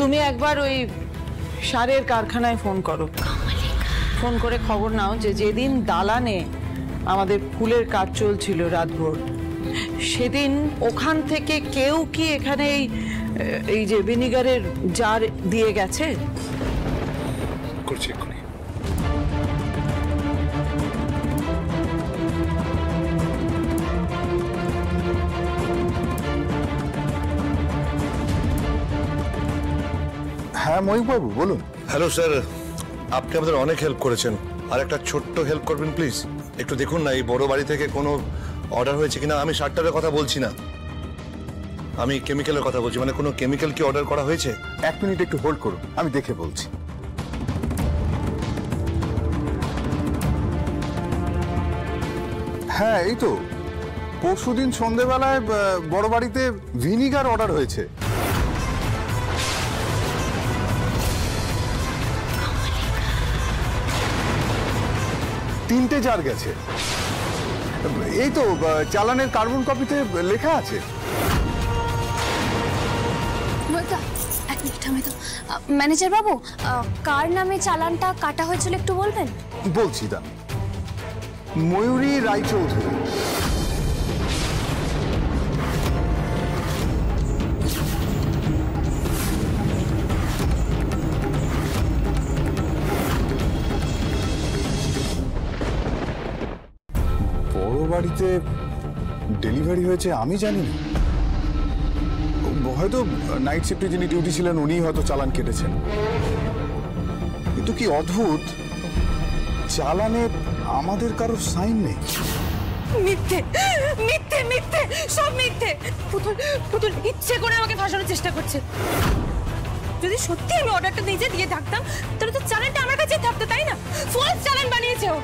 তুমি একবার ওই সারের কারখানায় ফোন করো, ফোন করে খবর নাও যে যেদিন দালানে আমাদের ফুলের কাজ চলছিল রাতভর, সেদিন ওখান থেকে কেউ কি এখানে এই যে ভিনিগারের জার দিয়ে গেছে? করছি। হ্যাঁ ময়ূকবাবু বলুন। হ্যালো স্যার, আপনি আমাদের অনেক হেল্প করেছেন, আর একটা ছোট্ট হেল্প করবেন প্লিজ। একটু দেখুন না এই বড় বাড়ি থেকে কোনো অর্ডার হয়েছে কিনা। আমি সারটারের কথা বলছি না, আমি কেমিক্যালের কথা বলছি। মানে কোনো কেমিক্যাল কি অর্ডার করা হয়েছে? 1 মিনিট একটু হোল্ড করুন, আমি দেখে বলছি। হ্যাঁ এই তো পরশুদিন সন্ধ্যেবেলায় বড় বাড়িতে ভিনিগার অর্ডার হয়েছে। তিনটে জার গেছে। এই তো চালানের কার্বন কপিতে লেখা আছে। ম্যানেজার বাবু, কার নামে চালানটা কাটা হয়েছিল একটু বলবেন? বলছি দা, ময়ূরী রায়চৌধুরী। বড় বাড়িতে ডেলিভারি হয়েছে আমি জানি না, হয়তো নাইট শিফটে যিনি ডিউটি ছিলেন উনি হয়তো চালান কেটেছেন। কিন্তু কি অদ্ভুত, চালানে আমাদের কারোর সাইন নেই। মিথ্যে মিথ্যে মিথ্যে, সব মিথ্যে। পুতুল ইচ্ছে করে আমাকে ফাঁসানোর চেষ্টা করছে। যদি সত্যি আমি অর্ডারটা নিজে দিয়ে থাকতাম তাহলে তো চালানটা আমার কাছেই থাকতো, তাই না? ফলস চালান বানিয়েছে ও।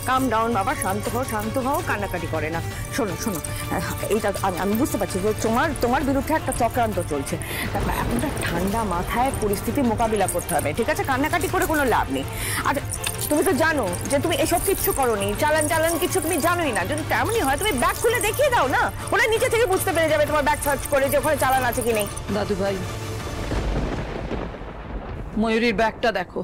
কাম ডাউন বাবা, শান্ত হও, কান্নাকাটি করে না। শোনো এইটা আমি বুঝতে পারছি যে তোমার বিরুদ্ধে একটা চক্রান্ত চলছে। এখন ঠান্ডা মাথায় পরিস্থিতি মোকাবিলা করতে হবে, ঠিক আছে? কান্নাকাটি করে কোনো লাভ নেই। আর তুমি তো জানো যে তুমি এসব কিচ্ছু করোনি, চালান কিছু তুমি জানোই না। যদি তেমনই হয় তুমি ব্যাগ খুলে দেখিয়ে দাও না, ওরা নিচে থেকে বুঝতে পেরে যাবে তোমার ব্যাগ সার্চ করে যে ওখানে চালান আছে কি নেই। দাদু ভাই, ময়ূরীর ব্যাগটা দেখো।